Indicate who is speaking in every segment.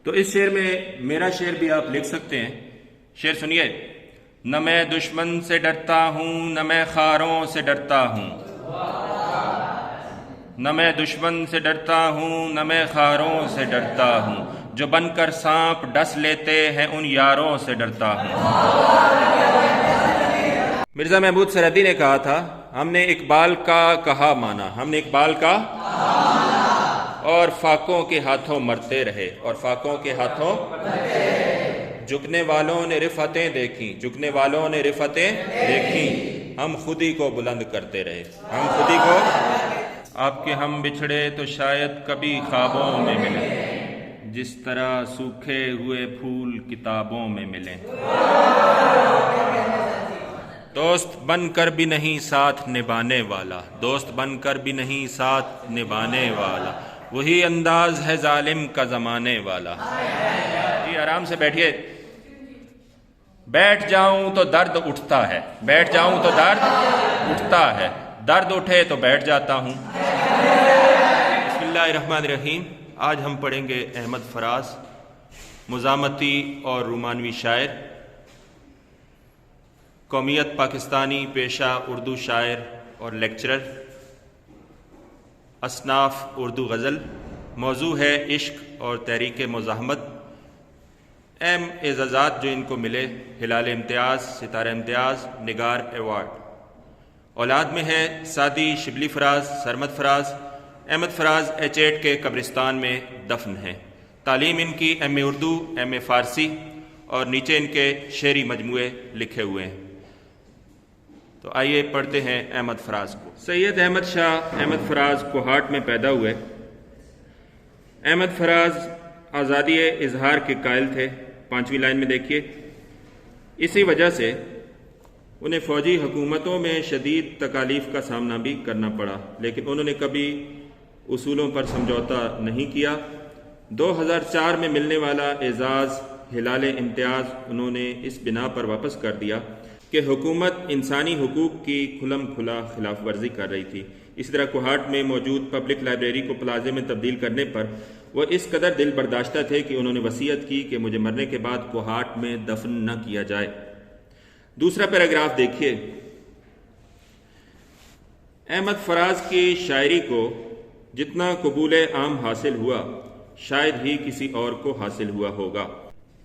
Speaker 1: تو اس شعر میں میرا شعر بھی آپ لکھ سکتے ہیں. شعر سنیے. نہ میں دشمن سے ڈرتا ہوں نہ میں خاروں سے ڈرتا ہوں، نہ میں دشمن سے ڈرتا ہوں نہ میں خاروں سے ڈرتا ہوں، جو بن کر سانپ ڈس لیتے ہیں ان یاروں سے ڈرتا ہوں. مرزا محمود سرحدی نے کہا تھا ہم نے اقبال کا کہا مانا، ہم نے اقبال کا اور فاقوں کے ہاتھوں مرتے رہے، اور فاقوں کے ہاتھوں جھکنے والوں نے رفتیں دیکھیں، جھکنے والوں نے رفتیں دیکھیں، ہم خودی کو بلند کرتے رہے، ہم خودی کو. آپ کے ہم بچھڑے تو شاید کبھی خوابوں میں ملیں، جس طرح سوکھے ہوئے پھول کتابوں میں ملیں. دوست بن کر بھی نہیں ساتھ نبھانے والا، دوست بن کر بھی نہیں ساتھ نبھانے والا، وہی انداز ہے ظالم کا زمانے والا. جی آرام سے بیٹھیے. بیٹھ جاؤں تو درد اٹھتا ہے، بیٹھ جاؤں تو درد اٹھتا ہے، درد اٹھے تو بیٹھ جاتا ہوں. بسم اللہ الرحمن الرحیم. آج ہم پڑھیں گے احمد فراز، مزاحمتی اور رومانوی شاعر، قومیت پاکستانی، پیشہ اردو شاعر اور لیکچرر، اصناف اردو غزل. موضوع ہے عشق اور تحریک مزاحمت. اہم اعزازات جو ان کو ملے: ہلال امتیاز، ستارہ امتیاز، نگار ایوارڈ. اولاد میں ہے سعدی شبلی فراز، سرمد فراز. احمد فراز ایچ8 کے قبرستان میں دفن ہیں. تعلیم ان کی ایم اے اردو، ایم اے فارسی، اور نیچے ان کے شعری مجموعے لکھے ہوئے ہیں. تو آئیے پڑھتے ہیں احمد فراز کو. سید احمد شاہ احمد فراز کوہاٹ میں پیدا ہوئے. احمد فراز آزادی اظہار کے قائل تھے. 5ویں لائن میں دیکھیے. اسی وجہ سے انہیں فوجی حکومتوں میں شدید تکالیف کا سامنا بھی کرنا پڑا، لیکن انہوں نے کبھی اصولوں پر سمجھوتا نہیں کیا. 2004 میں ملنے والا اعزاز ہلال امتیاز انہوں نے اس بنا پر واپس کر دیا کہ حکومت انسانی حقوق کی کھلم کھلا خلاف ورزی کر رہی تھی. اسی طرح کوہاٹ میں موجود پبلک لائبریری کو پلازے میں تبدیل کرنے پر وہ اس قدر دل برداشتہ تھے کہ انہوں نے وصیت کی کہ مجھے مرنے کے بعد کوہاٹ میں دفن نہ کیا جائے. دوسرا پیراگراف دیکھیے. احمد فراز کی شاعری کو جتنا قبول عام حاصل ہوا شاید ہی کسی اور کو حاصل ہوا ہوگا.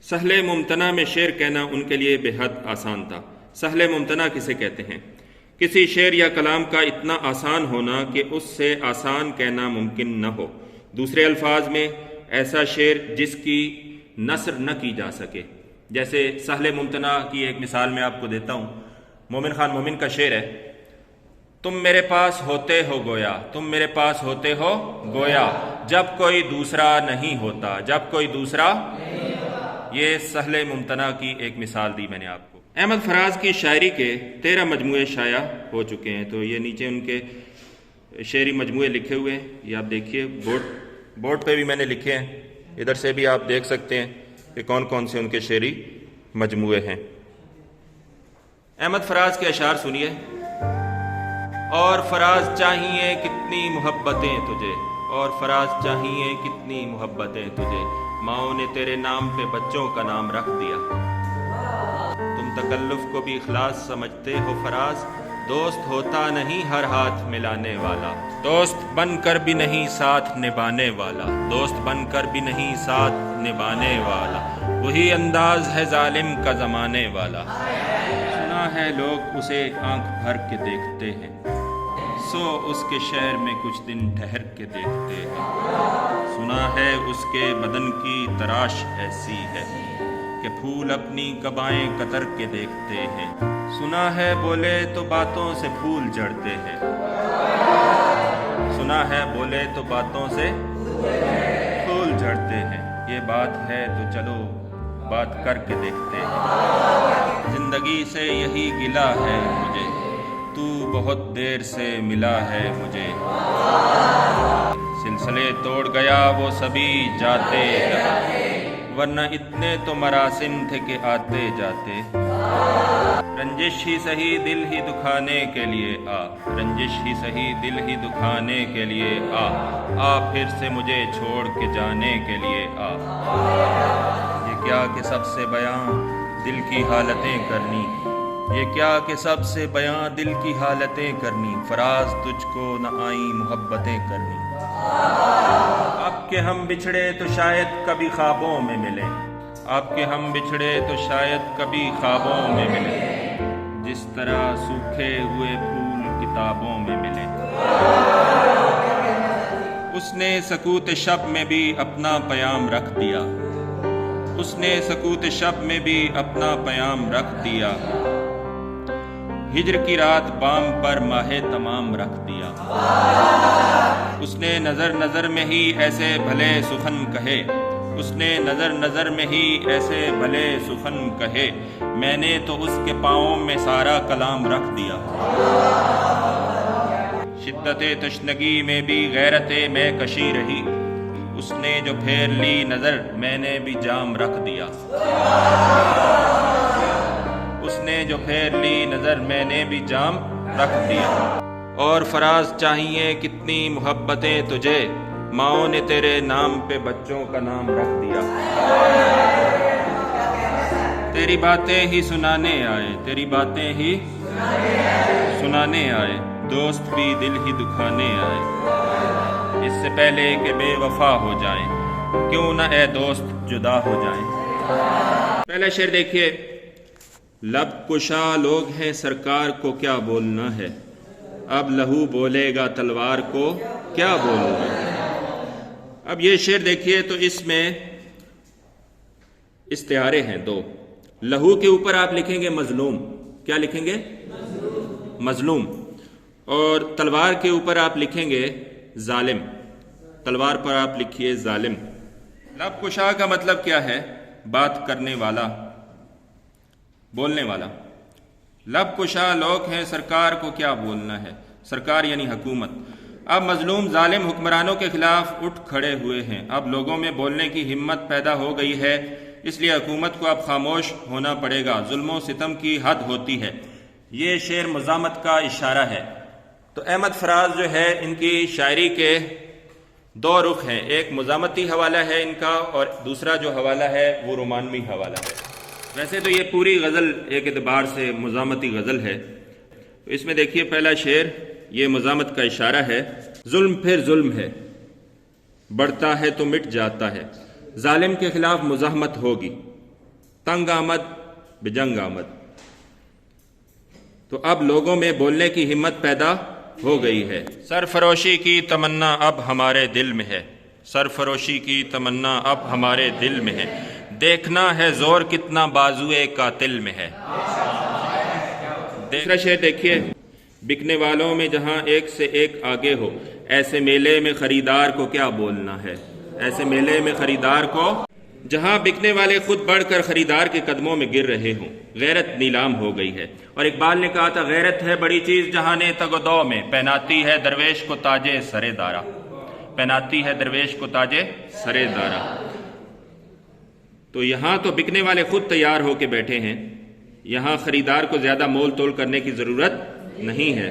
Speaker 1: سہل ممتنع میں شعر کہنا ان کے لیے بے حد آسان تھا. سہل ممتنع کسے کہتے ہیں؟ کسی شعر یا کلام کا اتنا آسان ہونا کہ اس سے آسان کہنا ممکن نہ ہو. دوسرے الفاظ میں ایسا شعر جس کی نثر نہ کی جا سکے. جیسے سہل ممتنع کی ایک مثال میں آپ کو دیتا ہوں. مومن خان مومن کا شعر ہے: تم میرے پاس ہوتے ہو گویا، تم میرے پاس ہوتے ہو گویا، جب کوئی دوسرا نہیں ہوتا، جب کوئی دوسرا. یہ سہل ممتنع کی ایک مثال دی میں نے آپ کو. احمد فراز کی شاعری کے 13 مجموعے شائع ہو چکے ہیں. تو یہ نیچے ان کے شعری مجموعے لکھے ہوئے ہیں. یہ آپ دیکھیے. بورڈ پہ بھی میں نے لکھے ہیں. ادھر سے بھی آپ دیکھ سکتے ہیں کہ کون کون سے ان کے شعری مجموعے ہیں. احمد فراز کے اشعار سنیے. اور فراز چاہیے کتنی محبتیں تجھے، اور فراز چاہیے کتنی محبتیں تجھے، ماؤں نے تیرے نام پہ بچوں کا نام رکھ دیا. تم تکلف کو بھی اخلاص سمجھتے ہو فراز، دوست ہوتا نہیں ہر ہاتھ ملانے والا، دوست بن کر بھی نہیں ساتھ نبھانے والا، دوست بن کر بھی نہیں ساتھ نبھانے والا، وہی انداز ہے ظالم کا زمانے والا. سنا ہے لوگ اسے آنکھ بھر کے دیکھتے ہیں، سو اس کے شہر میں کچھ دن ٹھہر کے دیکھتے ہیں. سنا ہے اس کے بدن کی تراش ایسی ہے کہ پھول اپنی قبائیں کتر کے دیکھتے ہیں. سنا ہے بولے تو باتوں سے پھول جھڑتے ہیں، سنا ہے بولے تو باتوں سے پھول جھڑتے ہیں. یہ بات ہے تو چلو بات کر کے دیکھتے ہیں. زندگی سے یہی گلہ ہے مجھے، تو بہت دیر سے ملا ہے مجھے. سلسلے توڑ گیا وہ سبھی جاتے رہے، ورنہ اتنے تو مراسم تھے کہ آتے جاتے. رنجش ہی سہی دل ہی دکھانے کے لیے آ، رنجش ہی سہی دل ہی دکھانے کے لیے آ، آ پھر سے مجھے چھوڑ کے جانے کے لیے آ. کیا کہ سب سے بیاں دل کی حالتیں کرنی، یہ کیا کہ سب سے بیاں دل کی حالتیں کرنی، فراز تجھ کو نہ آئیں محبتیں کرنی۔ اب کہ ہم بچھڑے تو شاید کبھی خوابوں میں ملیں، اب کہ ہم بچھڑے تو شاید کبھی خوابوں میں ملیں، جس طرح سوکھے ہوئے پھول کتابوں میں ملیں۔ اس نے سکوت شب میں بھی اپنا پیام رکھ دیا، اس نے سکوت شب میں بھی اپنا پیام رکھ دیا، ہجر کی رات بام پر ماہ تمام رکھ دیا۔ اس نے نظر نظر میں ہی ایسے بھلے سخن کہے، اس نے نظر نظر میں ہی ایسے بھلے سخن کہے، میں نے تو اس کے پاؤں میں سارا کلام رکھ دیا۔ شدت تشنگی میں بھی غیرت میں کشی رہی، اس نے جو پھیر لی نظر میں نے بھی جام رکھ دیا۔ اس نے جو پھیر لی نظر میں نے بھی جام رکھ دیا۔ اور فراز چاہیے کتنی محبتیں تجھے، ماؤں نے تیرے نام پہ بچوں کا نام رکھ دیا۔ تیری باتیں ہی سنانے آئے، تیری باتیں ہی سنانے آئے، دوست بھی دل ہی دکھانے آئے، اس سے پہلے کہ بے وفا ہو جائیں، کیوں نہ اے دوست جدا ہو جائیں۔ پہلا شعر دیکھیے، لب کشا لوگ ہیں سرکار کو کیا بولنا ہے، اب لہو بولے گا تلوار کو کیا بولنا ہے۔ اب یہ شعر دیکھیے تو اس میں استعارے ہیں دو۔ لہو کے اوپر آپ لکھیں گے مظلوم، کیا لکھیں گے؟ مظلوم۔ اور تلوار کے اوپر آپ لکھیں گے ظالم، تلوار پر آپ لکھیے ظالم۔ لب کشا کا مطلب کیا ہے؟ بات کرنے والا، بولنے والا۔ لب کشا لوگ ہیں سرکار کو کیا بولنا ہے، سرکار یعنی حکومت۔ اب مظلوم ظالم حکمرانوں کے خلاف اٹھ کھڑے ہوئے ہیں، اب لوگوں میں بولنے کی ہمت پیدا ہو گئی ہے، اس لیے حکومت کو اب خاموش ہونا پڑے گا، ظلم و ستم کی حد ہوتی ہے۔ یہ شعر مزاحمت کا اشارہ ہے۔ تو احمد فراز جو ہے ان کی شاعری کے دو رخ ہیں، ایک مزاحمتی حوالہ ہے ان کا، اور دوسرا جو حوالہ ہے وہ رومانوی حوالہ ہے۔ ویسے تو یہ پوری غزل ایک اعتبار سے مزاحمتی غزل ہے۔ تو اس میں دیکھیے پہلا شعر یہ مزاحمت کا اشارہ ہے، ظلم پھر ظلم ہے، بڑھتا ہے تو مٹ جاتا ہے، ظالم کے خلاف مزاحمت ہوگی، تنگ آمد بجنگ آمد۔ تو اب لوگوں میں بولنے کی ہمت پیدا ہو گئی ہے۔ سرفروشی کی تمنا اب ہمارے دل میں ہے، سرفروشی کی تمنا اب ہمارے دل میں ہے، دیکھنا ہے زور کتنا بازوئے قاتل میں ہے۔ دوسرا شعر دیکھیے، بکنے والوں میں جہاں ایک سے ایک آگے ہو، ایسے میلے میں خریدار کو کیا بولنا ہے، ایسے میلے میں خریدار کو، جہاں بکنے والے خود بڑھ کر خریدار کے قدموں میں گر رہے ہوں، غیرت نیلام ہو گئی ہے۔ اور اقبال نے کہا تھا غیرت ہے بڑی چیز جہانے تگ و دو میں، پہناتی ہے درویش کو تاجے سرے دارا، پہناتی ہے درویش کو تاجے سرے دارا۔ تو یہاں تو بکنے والے خود تیار ہو کے بیٹھے ہیں، یہاں خریدار کو زیادہ مول تول کرنے کی ضرورت نہیں ہے۔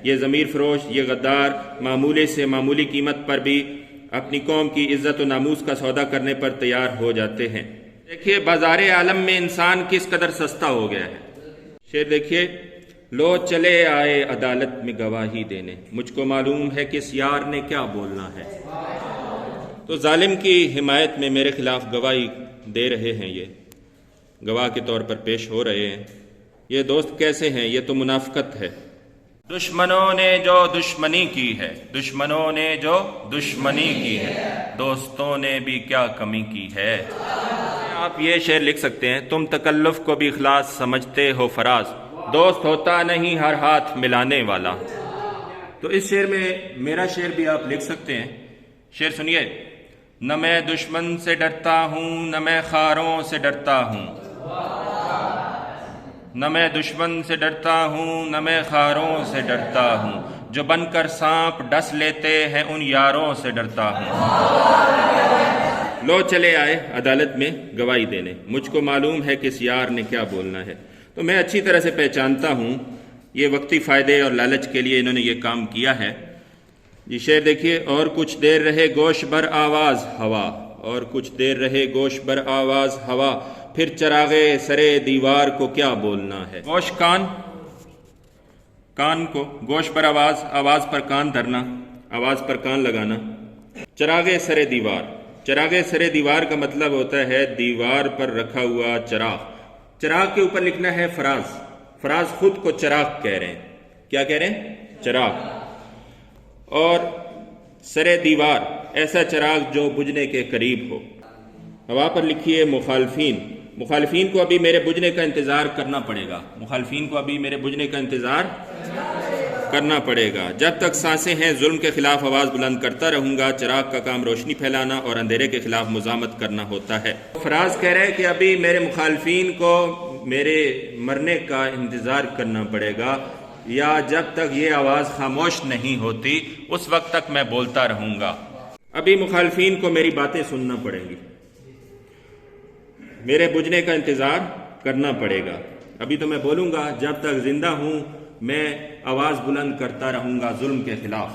Speaker 1: یہ ضمیر فروش، یہ غدار معمولی سے معمولی قیمت پر بھی اپنی قوم کی عزت و ناموس کا سودا کرنے پر تیار ہو جاتے ہیں۔ دیکھیے بازار عالم میں انسان کس قدر سستا ہو گیا ہے۔ شعر دیکھیے، لو چلے آئے عدالت میں گواہی دینے، مجھ کو معلوم ہے کس یار نے کیا بولنا ہے۔ تو ظالم کی حمایت میں میرے خلاف گواہی دے رہے ہیں، یہ گواہ کے طور پر پیش ہو رہے ہیں۔ یہ دوست کیسے ہیں؟ یہ تو منافقت ہے۔ دشمنوں نے جو دشمنی کی ہے، دشمنوں نے جو دشمنی کی ہے، دوستوں نے بھی کیا کمی کی ہے۔ آپ یہ شعر لکھ سکتے ہیں، تم تکلف کو بھی اخلاص سمجھتے ہو فراز، دوست ہوتا نہیں ہر ہاتھ ملانے والا۔ تو اس شعر میں میرا شعر بھی آپ لکھ سکتے ہیں۔ شعر سنیے، نہ میں دشمن سے ڈرتا ہوں، نہ میں خاروں سے ڈرتا ہوں، نہ میں دشمن سے ڈرتا ہوں، نہ میں خاروں سے ڈرتا ہوں، جو بن کر سانپ ڈس لیتے ہیں ان یاروں سے ڈرتا ہوں۔ لو چلے آئے عدالت میں گواہی دینے، مجھ کو معلوم ہے کس یار نے کیا بولنا ہے۔ تو میں اچھی طرح سے پہچانتا ہوں یہ وقتی فائدے اور لالچ کے لیے انہوں نے یہ کام کیا ہے۔ یہ شعر دیکھیے، اور کچھ دیر رہے گوش بر آواز ہوا، اور کچھ دیر رہے گوش بر آواز ہوا، پھر چراغے سرے دیوار کو کیا بولنا ہے۔ گوش کان کو، گوش پر آواز، آواز پر کان دھرنا، آواز پر کان لگانا۔ چراغے سرے دیوار، چراغے سرے دیوار کا مطلب ہوتا ہے دیوار پر رکھا ہوا چراغ۔ چراغ کے اوپر لکھنا ہے فراز، فراز خود کو چراغ کہہ رہے ہیں۔ کیا کہہ رہے ہیں؟ چراغ۔ اور سرے دیوار، ایسا چراغ جو بجھنے کے قریب ہو۔ ہوا پر لکھیے مخالفین، مخالفین کو ابھی میرے بجھنے کا انتظار کرنا پڑے گا، مخالفین کو ابھی میرے بجھنے کا انتظار کرنا پڑے گا۔ جب تک سانسیں ہیں ظلم کے خلاف آواز بلند کرتا رہوں گا، چراغ کا کام روشنی پھیلانا اور اندھیرے کے خلاف مزاحمت کرنا ہوتا ہے۔ فراز کہہ رہے ہیں کہ ابھی میرے مخالفین کو میرے مرنے کا انتظار کرنا پڑے گا، یا جب تک یہ آواز خاموش نہیں ہوتی اس وقت تک میں بولتا رہوں گا۔ ابھی مخالفین کو میری باتیں سننا پڑیں گی، میرے بجھنے کا انتظار کرنا پڑے گا۔ ابھی تو میں بولوں گا، جب تک زندہ ہوں میں آواز بلند کرتا رہوں گا ظلم کے خلاف۔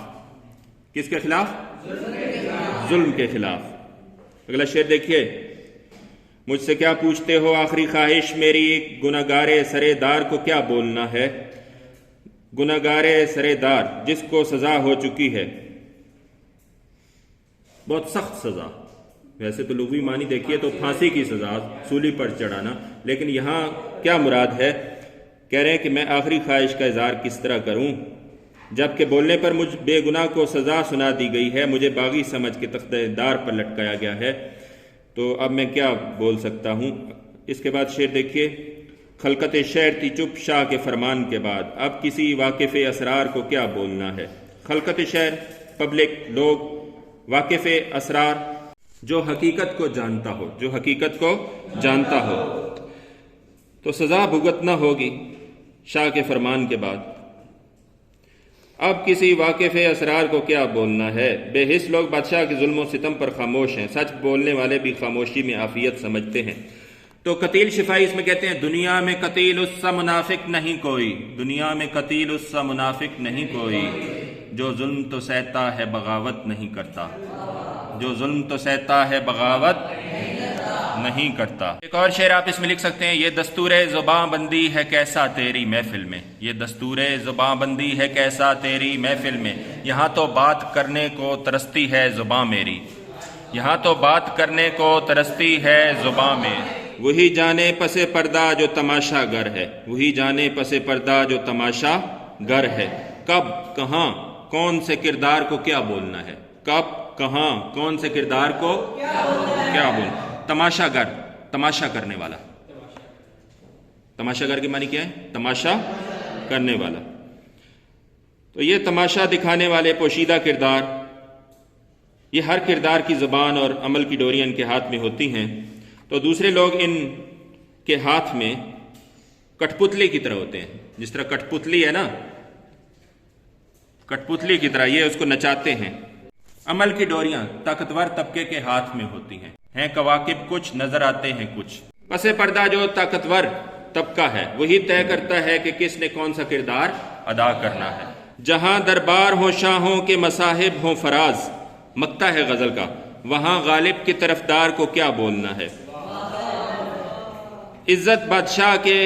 Speaker 1: کس کے خلاف؟ ظلم کے خلاف۔ اگلا شعر دیکھیے، مجھ سے کیا پوچھتے ہو آخری خواہش میری، گناہگار سرے دار کو کیا بولنا ہے۔ گناہگار سرے دار، جس کو سزا ہو چکی ہے، بہت سخت سزا۔ ویسے تو لغوی معنی دیکھیے تو پھانسی کی سزا، سولی پر چڑھانا، لیکن یہاں کیا مراد ہے؟ کہہ رہے ہیں کہ میں آخری خواہش کا اظہار کس طرح کروں، جبکہ بولنے پر مجھ بے گناہ کو سزا سنا دی گئی ہے، مجھے باغی سمجھ کے تختہ دار پر لٹکایا گیا ہے، تو اب میں کیا بول سکتا ہوں۔ اس کے بعد شعر دیکھیے، خلقت شعر تھی چپ شاہ کے فرمان کے بعد، اب کسی واقف اسرار کو کیا بولنا ہے۔ خلقت شعر، پبلک، لوگ، واقف اسرار، جو حقیقت کو جانتا ہو، جو حقیقت کو جانتا ہو، تو سزا بھگتنا ہوگی شاہ کے فرمان کے بعد۔ اب کسی واقف اسرار کو کیا بولنا ہے۔ بے حس لوگ بادشاہ کے ظلم و ستم پر خاموش ہیں، سچ بولنے والے بھی خاموشی میں عافیت سمجھتے ہیں۔ تو قتیل شفائی اس میں کہتے ہیں، دنیا میں قتیل اس سا منافق نہیں کوئی، دنیا میں قتیل اس سا منافق نہیں کوئی، جو ظلم تو سہتا ہے بغاوت نہیں کرتا، جو ظلم تو سہتا ہے بغاوت نہیں کرتا۔ ایک اور شعر آپ اس میں لکھ سکتے ہیں، یہ دستور زباں بندی ہے کیسا تیری محفل میں، یہ دستور زباں بندی ہے کیسا تیری محفل میں، یہاں تو بات کرنے کو ترستی ہے زباں میری، یہاں تو بات کرنے کو ترستی ہے زباں میں۔ وہی جانے پس پردہ جو تماشا گر ہے، وہی جانے پس پردہ جو تماشا گر ہے، کب کہاں کون سے کردار کو کیا بولنا ہے، کب کہاں کون سے کردار کو کیا بولنا۔ تماشا گر، تماشا کرنے والا، تماشا گر کے معنی کیا ہے؟ تماشا کرنے والا۔ تو یہ تماشا دکھانے والے پوشیدہ کردار، یہ ہر کردار کی زبان اور عمل کی ڈوریاں ان کے ہاتھ میں ہوتی ہیں، تو دوسرے لوگ ان کے ہاتھ میں کٹ پتلی کی طرح ہوتے ہیں۔ جس طرح کٹ پتلی ہے نا، کٹ پتلی کی طرح یہ اس کو نچاتے ہیں۔ عمل کی ڈوریاں طاقتور طبقے کے ہاتھ میں ہوتی ہیں کواکب کچھ نظر آتے ہیں کچھ۔ پس پردہ جو طاقتور طبقہ ہے وہی طے کرتا ہے کہ کس نے کون سا کردار ادا کرنا ہے۔ جہاں دربار ہو شاہوں کے مصاحب ہوں فراز، مقطع ہے غزل کا، وہاں غالب کی طرفدار کو کیا بولنا ہے۔ عزت بادشاہ کے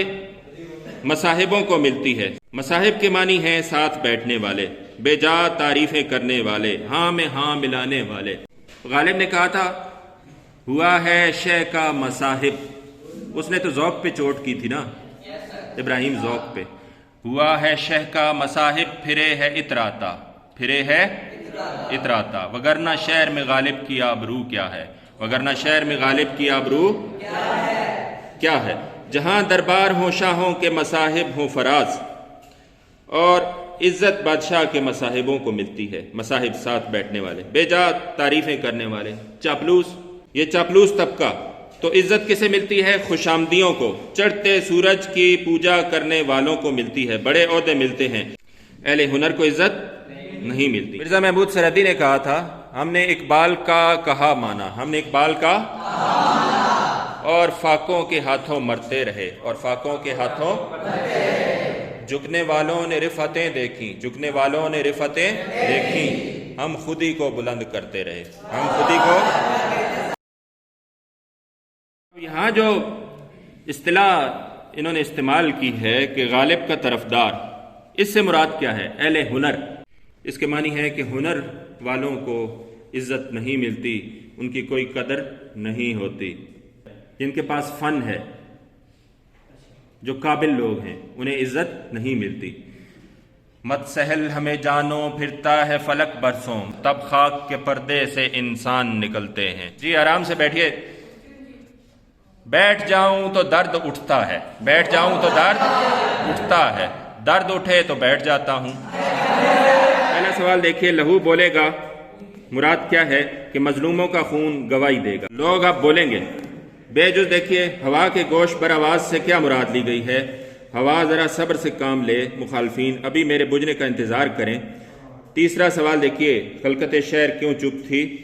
Speaker 1: مصاحبوں کو ملتی ہے، مصاحب کے معنی ہیں ساتھ بیٹھنے والے، بے جا تعریفیں کرنے والے، ہاں میں ہاں ملانے والے۔ غالب نے کہا تھا ہوا ہے شے کا مصاحب، اس نے تو ذوق پہ چوٹ کی تھی نا، ابراہیم ذوق پہ۔ ہوا ہے شہ کا مصاحب، پھرے ہے اتراتا، پھرے ہے اتراتا، وگرنہ شہر میں غالب کی آبرو کیا ہے، وگرنہ شہر میں غالب کی آبرو کیا ہے۔ جہاں دربار ہوں شاہوں کے مصاحب ہوں فراز، اور عزت بادشاہ کے مصاحبوں کو ملتی ہے، مصاحب ساتھ بیٹھنے والے، بے جا تعریفیں کرنے والے، چاپلوس، یہ چاپلوس طبقہ۔ تو عزت کسے ملتی ہے؟ خوش آمدیوں کو، چڑھتے سورج کی پوجا کرنے والوں کو ملتی ہے، بڑے عہدے ملتے ہیں، اہل ہنر کو عزت نہیں ملتی۔ مرزا محمود سرحدی نے کہا تھا، ہم نے اقبال کا کہا مانا، ہم نے اقبال کا اور فاقوں کے ہاتھوں مرتے رہے، اور فاقوں کے ہاتھوں جھکنے والوں نے رفتیں دیکھیں، جھکنے والوں نے رفتیں دیکھیں، ہم خود ہی کو بلند کرتے رہے، ہم خود ہی کو یہاں جو اصطلاح انہوں نے استعمال کی ہے کہ غالب کا طرفدار، اس سے مراد کیا ہے؟ اہل ہنر۔ اس کے معنی ہے کہ ہنر والوں کو عزت نہیں ملتی، ان کی کوئی قدر نہیں ہوتی۔ جن کے پاس فن ہے، جو قابل لوگ ہیں، انہیں عزت نہیں ملتی۔ مت سہل ہمیں جانو، پھرتا ہے فلک برسوں، تب خاک کے پردے سے انسان نکلتے ہیں۔ جی آرام سے بیٹھیے۔ بیٹھ جاؤں تو درد اٹھتا ہے، بیٹھ جاؤں تو درد اٹھتا ہے، درد اٹھے تو بیٹھ جاتا ہوں۔ پہلا سوال دیکھیے، لہو بولے گا، مراد کیا ہے؟ کہ مظلوموں کا خون گواہی دے گا۔ لوگ اب بولیں گے۔ بے جز دیکھیے، ہوا کے گوش پر آواز سے کیا مراد لی گئی ہے؟ ہوا ذرا صبر سے کام لے، مخالفین ابھی میرے بجھنے کا انتظار کریں۔ تیسرا سوال دیکھیے، خلقت شہر کیوں چپ تھی؟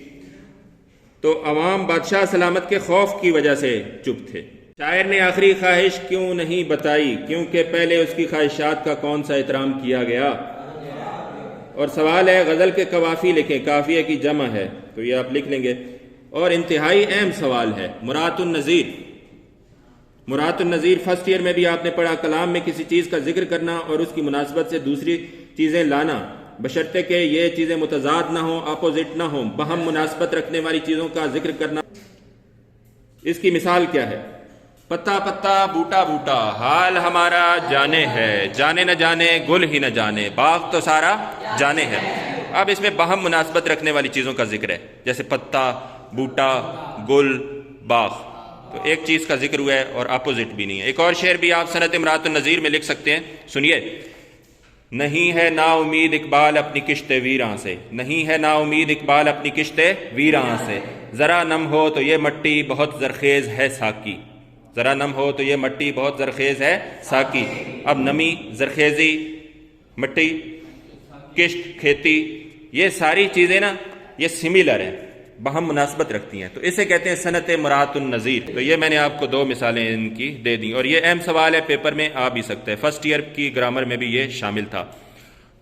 Speaker 1: تو عوام بادشاہ سلامت کے خوف کی وجہ سے چپ تھے۔ شاعر نے آخری خواہش کیوں نہیں بتائی؟ کیونکہ پہلے اس کی خواہشات کا کون سا احترام کیا گیا؟ اور سوال ہے، غزل کے قوافی لکھیں، قافیہ کی جمع ہے، تو یہ آپ لکھ لیں گے۔ اور انتہائی اہم سوال ہے، مرات النظیر۔ مرات النظیر فرسٹ ایئر میں بھی آپ نے پڑھا، کلام میں کسی چیز کا ذکر کرنا اور اس کی مناسبت سے دوسری چیزیں لانا، بشرطے کہ یہ چیزیں متضاد نہ ہوں، اپوزٹ نہ ہوں، باہم مناسبت رکھنے والی چیزوں کا ذکر کرنا۔ اس کی مثال کیا ہے؟ پتا پتا بوٹا بوٹا، حال ہمارا جانے ہے، جانے نہ جانے گل ہی نہ جانے، باغ تو سارا جانے ہے۔ اب اس میں باہم مناسبت رکھنے والی چیزوں کا ذکر ہے، جیسے پتا، بوٹا، گل، باغ، تو ایک چیز کا ذکر ہوا ہے اور اپوزٹ بھی نہیں ہے۔ ایک اور شعر بھی آپ صنعت امراۃ النظیر میں لکھ سکتے ہیں، سنیے۔ نہیں ہے نا امید اقبال اپنی کشت ویراں سے، نہیں ہے نا امید اقبال اپنی کشت ویراں سے، ذرا نم ہو تو یہ مٹی بہت زرخیز ہے ساکی، ذرا نم ہو تو یہ مٹی بہت زرخیز ہے ساکی۔ اب نمی، زرخیزی، مٹی، کشت، کھیتی، یہ ساری چیزیں نا یہ سملر ہیں، باہم مناسبت رکھتی ہیں، تو اسے کہتے ہیں صنعت امراۃ النظیر۔ تو یہ میں نے آپ کو دو مثالیں ان کی دے دیں، اور یہ اہم سوال ہے، پیپر میں آ بھی سکتا ہے۔ فرسٹ ایئر کی گرامر میں بھی یہ شامل تھا،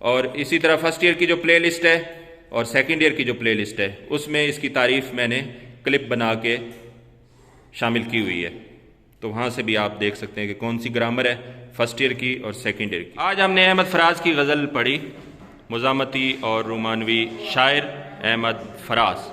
Speaker 1: اور اسی طرح فرسٹ ایئر کی جو پلے لسٹ ہے اور سیکنڈ ایئر کی جو پلے لسٹ ہے، اس میں اس کی تعریف میں نے کلپ بنا کے شامل کی ہوئی ہے، تو وہاں سے بھی آپ دیکھ سکتے ہیں کہ کون سی گرامر ہے فرسٹ ایئر کی اور سیکنڈ ایئر کی۔ آج ہم نے احمد فراز کی غزل پڑھی، مزاحمتی اور رومانوی شاعر احمد فراز۔